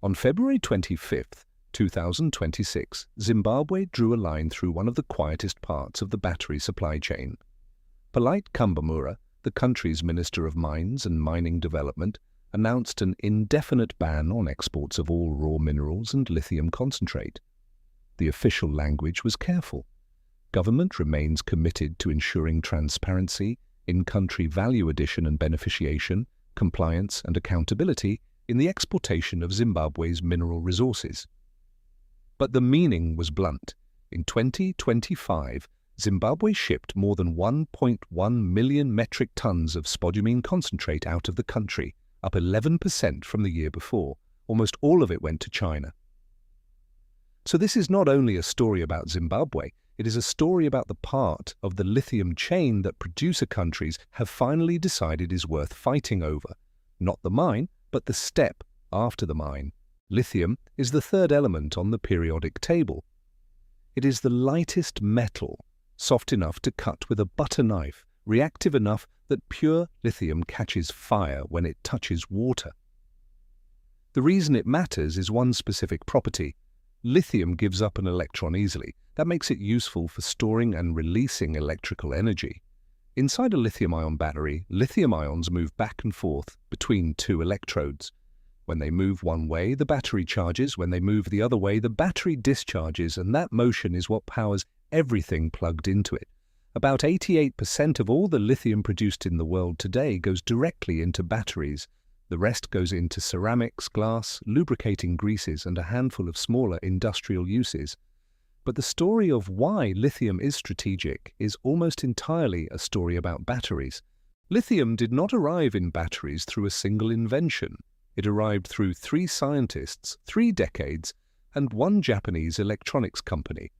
On February 25, 2026, Zimbabwe drew a line through one of the quietest parts of the battery supply chain. Polite Kambamura, the country's Minister of Mines and Mining Development, announced an indefinite ban on exports of all raw minerals and lithium concentrate. The official language was careful. Government remains committed to ensuring transparency, in-country value addition and beneficiation, compliance and accountability in the exportation of Zimbabwe's mineral resources. But the meaning was blunt. In 2025, Zimbabwe shipped more than 1.1 million metric tons of spodumene concentrate out of the country, up 11% from the year before. Almost all of it went to China. So this is not only a story about Zimbabwe, it is a story about the part of the lithium chain that producer countries have finally decided is worth fighting over. Not the mine, but the step after the mine. Lithium is the third element on the periodic table. It is the lightest metal, soft enough to cut with a butter knife, reactive enough that pure lithium catches fire when it touches water. The reason it matters is one specific property. Lithium gives up an electron easily. That makes it useful for storing and releasing electrical energy. Inside a lithium-ion battery, lithium ions move back and forth between two electrodes. When they move one way, the battery charges. When they move the other way, the battery discharges, and that motion is what powers everything plugged into it. About 88% of all the lithium produced in the world today goes directly into batteries. The rest goes into ceramics, glass, lubricating greases, and a handful of smaller industrial uses. But the story of why lithium is strategic is almost entirely a story about batteries. Lithium did not arrive in batteries through a single invention. It arrived through 3 scientists, 3 decades, and 1 Japanese electronics company.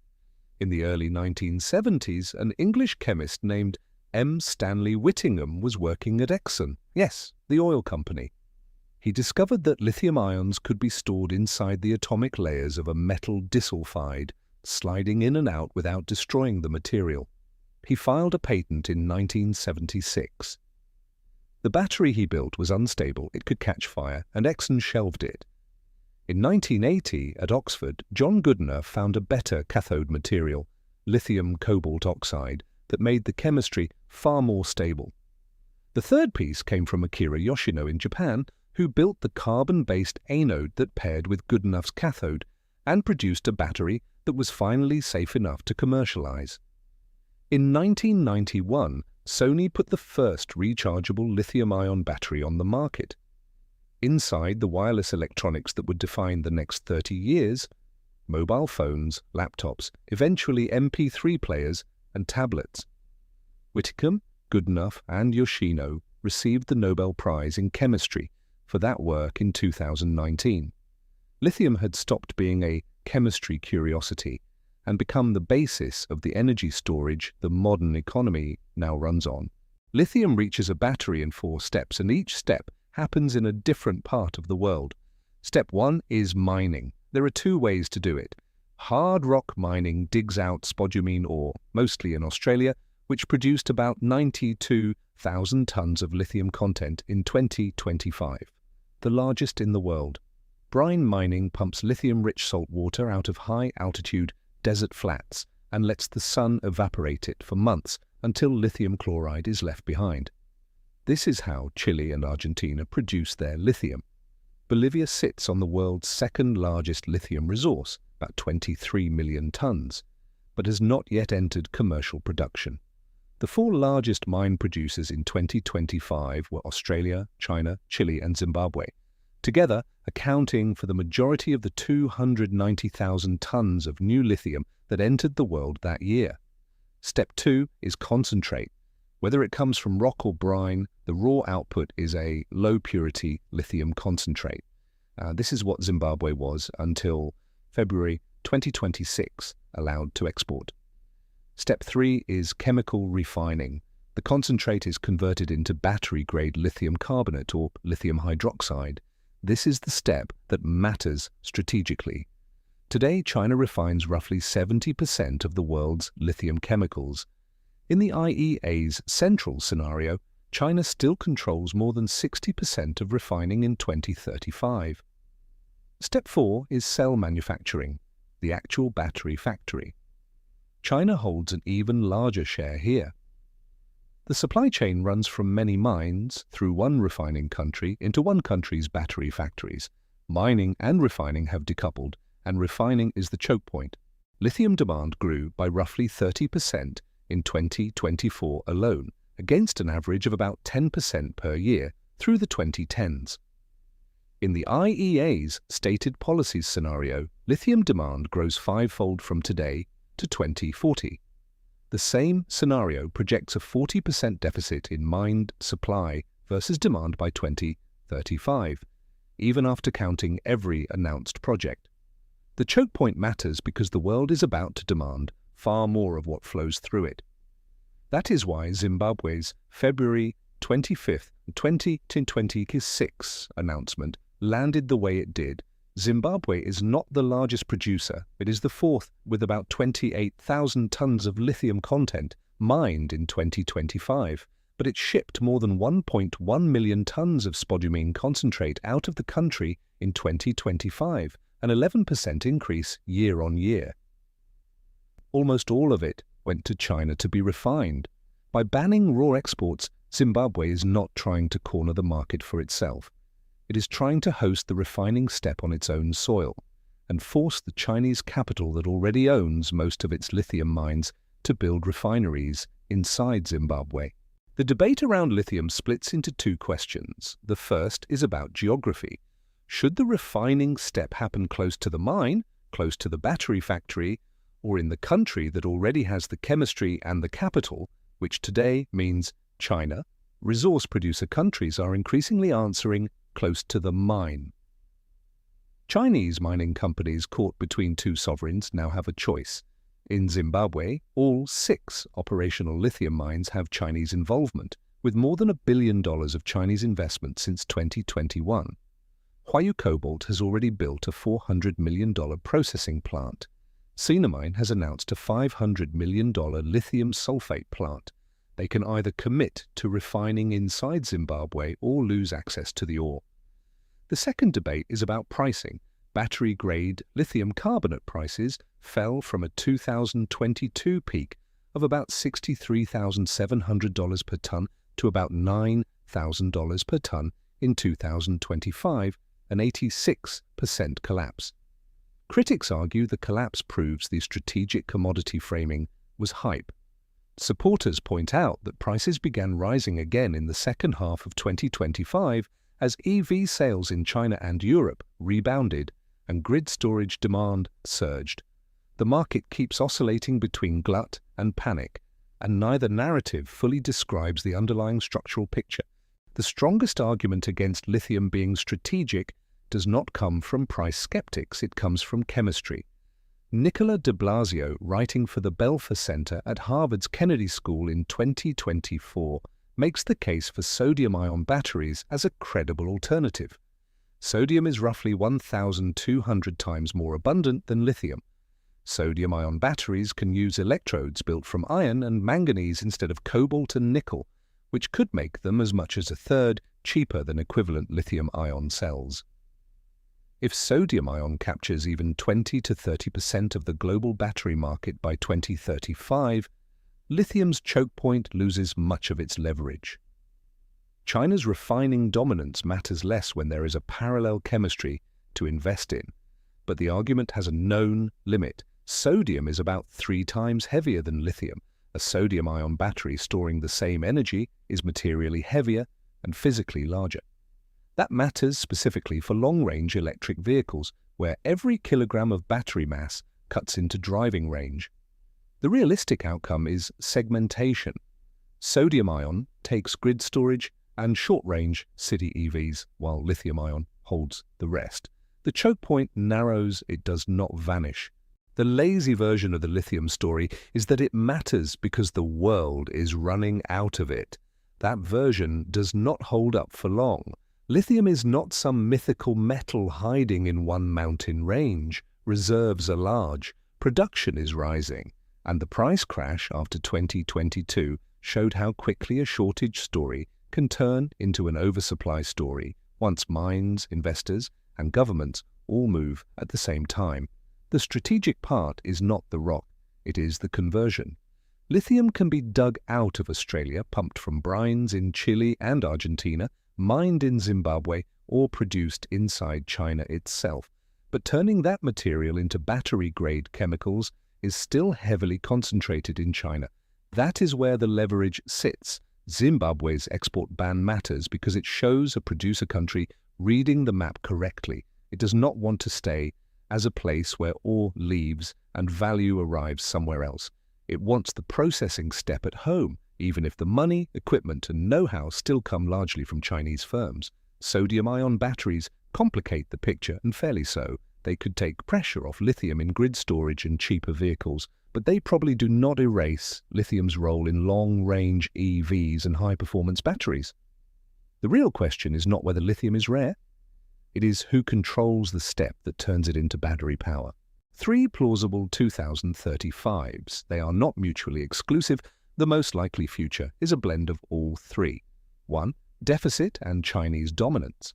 In the early 1970s, an English chemist named M. Stanley Whittingham was working at Exxon, yes, the oil company. He discovered that lithium ions could be stored inside the atomic layers of a metal disulfide, sliding in and out without destroying the material. He filed a patent in 1976. The battery he built was unstable, it could catch fire, and Exxon shelved it. In 1980, at Oxford, John Goodenough found a better cathode material, lithium cobalt oxide, that made the chemistry far more stable. The third piece came from Akira Yoshino in Japan, who built the carbon-based anode that paired with Goodenough's cathode and produced a battery that was finally safe enough to commercialize. In 1991, Sony put the first rechargeable lithium-ion battery on the market. Inside the wireless electronics that would define the next 30 years, mobile phones, laptops, eventually MP3 players, and tablets. Whittingham, Goodenough, and Yoshino received the Nobel Prize in Chemistry for that work in 2019. Lithium had stopped being a chemistry curiosity and become the basis of the energy storage the modern economy now runs on. Lithium reaches a battery in 4 steps, and each step happens in a different part of the world. Step 1 is mining. There are 2 ways to do it. Hard rock mining digs out spodumene ore, mostly in Australia, which produced about 92,000 tons of lithium content in 2025, the largest in the world. Brine mining pumps lithium-rich salt water out of high-altitude desert flats and lets the sun evaporate it for months until lithium chloride is left behind. This is how Chile and Argentina produce their lithium. Bolivia sits on the world's second-largest lithium resource, about 23 million tons, but has not yet entered commercial production. The 4 largest mine producers in 2025 were Australia, China, Chile, and Zimbabwe, together accounting for the majority of the 290,000 tons of new lithium that entered the world that year. Step 2 is concentrate. Whether it comes from rock or brine, the raw output is a low-purity lithium concentrate. This is what Zimbabwe was until February 2026, allowed to export. Step 3 is chemical refining. The concentrate is converted into battery-grade lithium carbonate or lithium hydroxide. This is the step that matters strategically. Today, China refines roughly 70% of the world's lithium chemicals. In the IEA's central scenario, China still controls more than 60% of refining in 2035. Step 4 is cell manufacturing, the actual battery factory. China holds an even larger share here. The supply chain runs from many mines through one refining country into one country's battery factories. Mining and refining have decoupled, and refining is the choke point. Lithium demand grew by roughly 30% in 2024 alone, against an average of about 10% per year through the 2010s. In the IEA's stated policies scenario, lithium demand grows fivefold from today to 2040. The same scenario projects a 40% deficit in mined supply versus demand by 2035, even after counting every announced project. The choke point matters because the world is about to demand far more of what flows through it. That is why Zimbabwe's February 25th, 2026 announcement landed the way it did. Zimbabwe is not the largest producer. It is the fourth, with about 28,000 tons of lithium content mined in 2025, but it shipped more than 1.1 million tons of spodumene concentrate out of the country in 2025, an 11% increase year on year. Almost all of it went to China to be refined. By banning raw exports, Zimbabwe is not trying to corner the market for itself. It is trying to host the refining step on its own soil and force the Chinese capital that already owns most of its lithium mines to build refineries inside Zimbabwe. The debate around lithium splits into two questions. The first is about geography. Should the refining step happen close to the mine, close to the battery factory, or in the country that already has the chemistry and the capital, which today means China? Resource producer countries are increasingly answering close to the mine. Chinese mining companies caught between two sovereigns now have a choice. In Zimbabwe, all 6 operational lithium mines have Chinese involvement, with more than $1 billion of Chinese investment since 2021. Huayu Cobalt has already built a $400 million processing plant. Sinamine has announced a $500 million lithium sulfate plant. They can either commit to refining inside Zimbabwe or lose access to the ore. The second debate is about pricing. Battery-grade lithium carbonate prices fell from a 2022 peak of about $63,700 per ton to about $9,000 per ton in 2025, an 86% collapse. Critics argue the collapse proves the strategic commodity framing was hype. Supporters point out that prices began rising again in the second half of 2025 as EV sales in China and Europe rebounded and grid storage demand surged. The market keeps oscillating between glut and panic, and neither narrative fully describes the underlying structural picture. The strongest argument against lithium being strategic does not come from price skeptics, it comes from chemistry. Nicola de Blasio, writing for the Belfer Center at Harvard's Kennedy School in 2024, makes the case for sodium-ion batteries as a credible alternative. Sodium is roughly 1,200 times more abundant than lithium. Sodium-ion batteries can use electrodes built from iron and manganese instead of cobalt and nickel, which could make them as much as a third cheaper than equivalent lithium-ion cells. If sodium-ion captures even 20 to 30% of the global battery market by 2035, lithium's choke point loses much of its leverage. China's refining dominance matters less when there is a parallel chemistry to invest in, but the argument has a known limit. Sodium is about 3 times heavier than lithium. A sodium-ion battery storing the same energy is materially heavier and physically larger. That matters specifically for long-range electric vehicles, where every kilogram of battery mass cuts into driving range. The realistic outcome is segmentation. Sodium-ion takes grid storage and short-range city EVs, while lithium-ion holds the rest. The choke point narrows, it does not vanish. The lazy version of the lithium story is that it matters because the world is running out of it. That version does not hold up for long. Lithium is not some mythical metal hiding in one mountain range. Reserves are large, production is rising, and the price crash after 2022 showed how quickly a shortage story can turn into an oversupply story once mines, investors, and governments all move at the same time. The strategic part is not the rock, it is the conversion. Lithium can be dug out of Australia, pumped from brines in Chile and Argentina, mined in Zimbabwe, or produced inside China itself. But turning that material into battery-grade chemicals is still heavily concentrated in China. That is where the leverage sits. Zimbabwe's export ban matters because it shows a producer country reading the map correctly. It does not want to stay as a place where ore leaves and value arrives somewhere else. It wants the processing step at home, even if the money, equipment, and know-how still come largely from Chinese firms. Sodium-ion batteries complicate the picture, and fairly so. They could take pressure off lithium in grid storage and cheaper vehicles, but they probably do not erase lithium's role in long-range EVs and high-performance batteries. The real question is not whether lithium is rare. It is who controls the step that turns it into battery power. 3 plausible 2035s. They are not mutually exclusive. The most likely future is a blend of all three. 1. Deficit and Chinese dominance.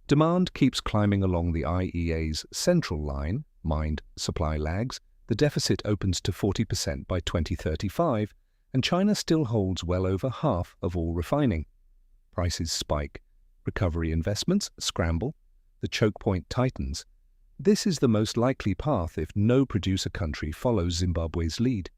Demand keeps climbing along the IEA's central line, mined supply lags. The deficit opens to 40% by 2035, and China still holds well over half of all refining. Prices spike. Recovery investments scramble. The chokepoint tightens. This is the most likely path if no producer country follows Zimbabwe's lead.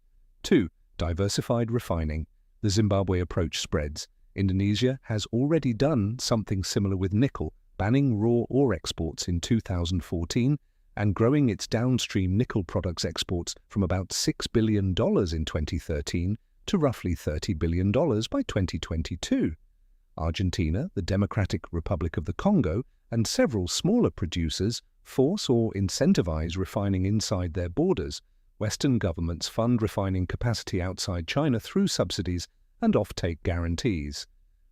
2. Diversified refining. The Zimbabwe approach spreads. Indonesia has already done something similar with nickel, banning raw ore exports in 2014 and growing its downstream nickel products exports from about $6 billion in 2013 to roughly $30 billion by 2022. Argentina, the Democratic Republic of the Congo, and several smaller producers force or incentivize refining inside their borders. Western governments fund refining capacity outside China through subsidies and offtake guarantees.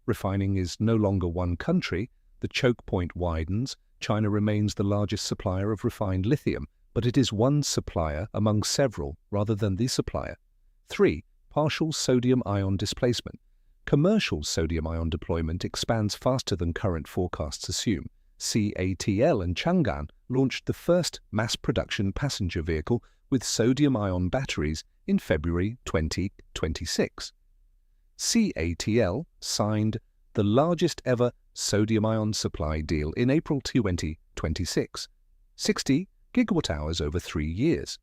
Refining is no longer one country. The choke point widens. China remains the largest supplier of refined lithium, but it is one supplier among several rather than the supplier. 3. Partial sodium-ion displacement. Commercial sodium-ion deployment expands faster than current forecasts assume. CATL and Chang'an launched the first mass-production passenger vehicle with sodium-ion batteries in February 2026. CATL signed the largest ever sodium-ion supply deal in April 2026, 60 gigawatt-hours over 3 years.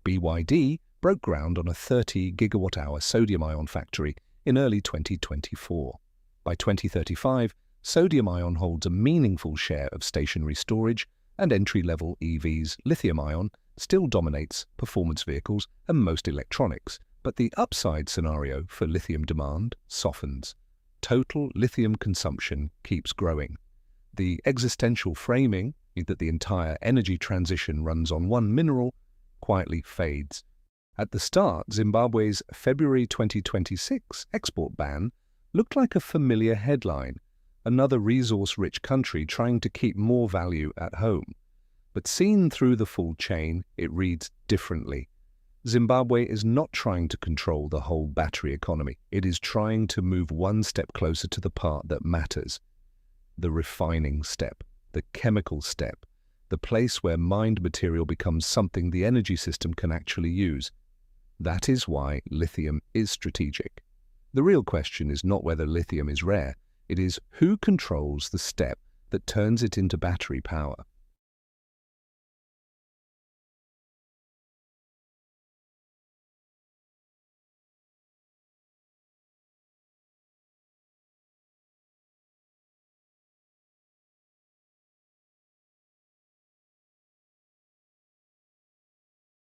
BYD broke ground on a 30 gigawatt-hour sodium-ion factory in early 2024. By 2035, sodium-ion holds a meaningful share of stationary storage, and entry-level EVs. Lithium-ion still dominates performance vehicles and most electronics, but the upside scenario for lithium demand softens. Total lithium consumption keeps growing. The existential framing that the entire energy transition runs on one mineral quietly fades. At the start, Zimbabwe's February 2026 export ban looked like a familiar headline, another resource-rich country trying to keep more value at home. But seen through the full chain, it reads differently. Zimbabwe is not trying to control the whole battery economy. It is trying to move one step closer to the part that matters. The refining step, the chemical step, the place where mined material becomes something the energy system can actually use. That is why lithium is strategic. The real question is not whether lithium is rare, it is who controls the step that turns it into battery power.